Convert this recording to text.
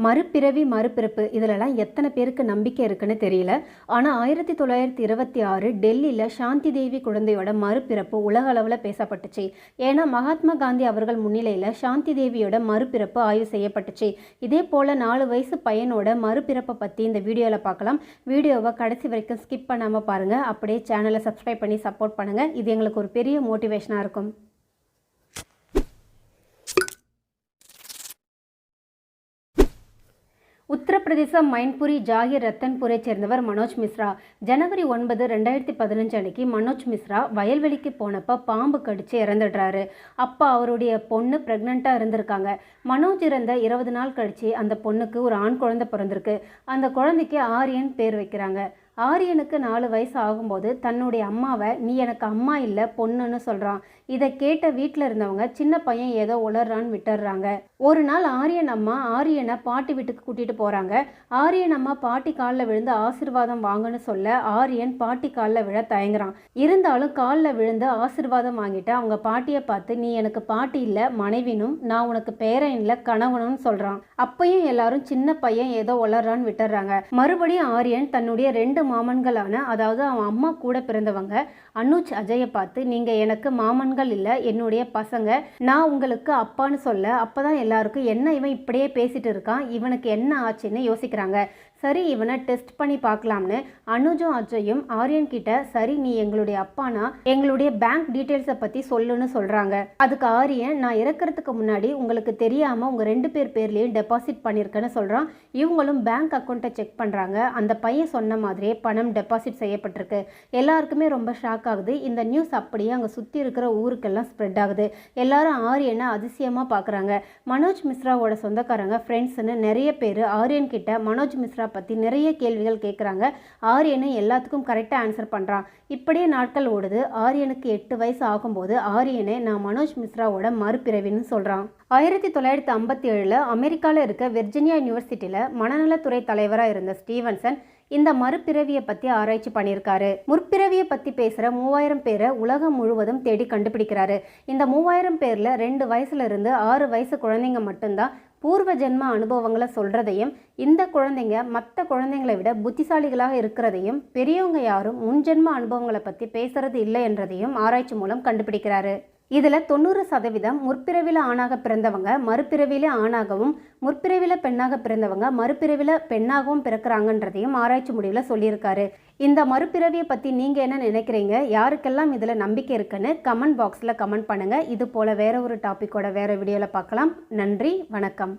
மறுபிறவி மறுபிறப்பு இதிலெல்லாம் எத்தனை பேருக்கு நம்பிக்கை இருக்குன்னு தெரியல. ஆனால் 1926 டெல்லியில் சாந்தி தேவி குழந்தையோட மறுபிறப்பு உலக அளவில் பேசப்பட்டுச்சு. ஏன்னா மகாத்மா காந்தி அவர்கள் முன்னிலையில் சாந்தி தேவியோட மறுபிறப்பு ஆய்வு செய்யப்பட்டுச்சு. இதே போல் 4 வயசு பையனோட மறுபிறப்பை பற்றி இந்த வீடியோவில் பார்க்கலாம். வீடியோவை கடைசி வரைக்கும் ஸ்கிப் பண்ணாமல் பாருங்கள். அப்படியே சேனலை சப்ஸ்கிரைப் பண்ணி சப்போர்ட் பண்ணுங்கள். இது எங்களுக்கு ஒரு பெரிய மோட்டிவேஷனாக இருக்கும். உத்தரப்பிரதேசம் மைன்புரி ஜாகிர் ரத்தன்பூரை சேர்ந்தவர் மனோஜ் மிஸ்ரா. ஜனவரி 9, 2015 அன்னைக்கு மனோஜ் மிஸ்ரா வயல்வெளிக்கு போனப்போ பாம்பு கடிச்சு இறந்துடுறாரு. அப்போ அவருடைய பொண்ணு ப்ரெக்னெண்ட்டாக இருந்திருக்காங்க. மனோஜ் இறந்த 20 நாள் கழிச்சு அந்த பொண்ணுக்கு ஒரு ஆண் குழந்தை பிறந்திருக்கு. அந்த குழந்தைக்கு ஆரியன் பேர் வைக்கிறாங்க. ஆரியனுக்கு 4 வயசு ஆகும்போது தன்னுடைய அம்மாவை நீ எனக்கு அம்மா இல்லை பொண்ணுன்னு சொல்கிறான். இதை கேட்ட வீட்டில் இருந்தவங்க சின்ன பையன் ஏதோ உளறான்னு விட்டுடுறாங்க. ஒரு நாள் ஆரியன் அம்மா ஆரியனை பாட்டி வீட்டுக்கு கூட்டிகிட்டு போகிறாங்க. ஆரியன் அம்மா பாட்டி காலில் விழுந்து ஆசீர்வாதம் வாங்கன்னு சொல்ல ஆரியன் பாட்டி காலில் விழ தயங்குறான். இருந்தாலும் காலில் விழுந்து ஆசீர்வாதம் வாங்கிட்டு அவங்க பாட்டியை பார்த்து நீ எனக்கு பாட்டி இல்லை மனைவினும் நான் உனக்கு பேரன் இல்லை கணவனும் சொல்கிறான். அப்பையும் எல்லாரும் சின்ன பையன் ஏதோ உளறான்னு விட்டுடுறாங்க. மறுபடியும் ஆரியன் தன்னுடைய 2 மாமன்களான அதாவது அவன் அம்மா கூட பிறந்தவங்க அனுஜ் அஜயை பார்த்து நீங்கள் எனக்கு மாமன்கள் இல்லை என்னுடைய பசங்க, நான் உங்களுக்கு அப்பான்னு சொல்ல அப்போதான் எல்லாருக்கும் என்ன இவன் இப்படியே பேசிட்டு இருக்கான், இவனுக்கு என்ன ஆச்சுன்னு யோசிக்கிறாங்க. சரி இவனை டெஸ்ட் பண்ணி பார்க்கலாம்னு அனுஜும் அஜயும் ஆரியன் கிட்ட சரி நீ எங்களுடைய அப்பானா எங்களுடைய பேங்க் டீட்டெயில்ஸை பற்றி சொல்லுன்னு சொல்கிறாங்க. அதுக்கு ஆரியன் நான் இறக்கிறதுக்கு முன்னாடி உங்களுக்கு தெரியாமல் உங்கள் 2 பேர் பேர்லேயும் டெபாசிட் பண்ணியிருக்கேன்னு சொல்கிறான். இவங்களும் பேங்க் அக்கௌண்ட்டை செக் பண்ணுறாங்க. அந்த பையன் சொன்ன மாதிரியே பணம் டெபாசிட் செய்யப்பட்டிருக்கு. எல்லாருக்குமே ரொம்ப ஷாக் ஆகுது. இந்த நியூஸ் அப்படியே அங்கே சுற்றி இருக்கிற ஊருக்கெல்லாம் ஸ்ப்ரெட் ஆகுது. எல்லாரும் ஆரியனை அதிசயமாக பார்க்குறாங்க. மனோஜ் மிஸ்ராவோட சொந்தக்காரங்க ஃப்ரெண்ட்ஸ்னு நிறைய பேர் ஆரியன் கிட்ட மனோஜ் மிஸ்ரா பற்றி நிறைய கேள்விகள் கேட்குறாங்க. ஆரியனு எல்லாத்துக்கும் கரெக்டாக ஆன்சர் பண்ணுறான். இப்படியே நாட்கள் ஓடுது. ஆரியனுக்கு 8 வயசு ஆகும்போது ஆரியனை நான் மனோஜ் மிஸ்ராவோட மறுபிறவின்னு சொல்கிறான். 1957 அமெரிக்காவில் இருக்க வெர்ஜினியா யூனிவர்சிட்டியில் மனநலத்துறை தலைவராக இருந்த ஸ்டீவன்சன் இந்த மறுபிறவியை பற்றி ஆராய்ச்சி பண்ணியிருக்காரு. முற்பிறவியை பற்றி பேசுகிற 3000 பேரை உலகம் முழுவதும் தேடி கண்டுபிடிக்கிறாரு. இந்த 3000 பேரில் 2 வயசுல இருந்து 6 வயசு குழந்தைங்க மட்டும்தான் பூர்வ ஜென்ம அனுபவங்களை சொல்கிறதையும் இந்த குழந்தைங்க மற்ற குழந்தைங்களை விட புத்திசாலிகளாக இருக்கிறதையும் பெரியவங்க யாரும் முன்ஜென்ம அனுபவங்களை பற்றி பேசுறது இல்லை என்றதையும் ஆராய்ச்சி மூலம் கண்டுபிடிக்கிறாரு. இதில் 90% முற்பிறவில ஆணாக பிறந்தவங்க மறுபிறவில ஆணாகவும் முற்பிறவில பெண்ணாக பிறந்தவங்க மறுபிறவில பெண்ணாகவும் பிறக்கிறாங்கன்றதையும் ஆராய்ச்சி முடிவில் சொல்லியிருக்காரு. இந்த மறுபிறவியை பற்றி நீங்கள் என்ன நினைக்கிறீங்க? யாருக்கெல்லாம் இதில் நம்பிக்கை இருக்குன்னு கமெண்ட் பாக்ஸில் கமெண்ட் பண்ணுங்கள். இது போல் வேற ஒரு டாப்பிக்கோட வேற வீடியோவில் பார்க்கலாம். நன்றி, வணக்கம்.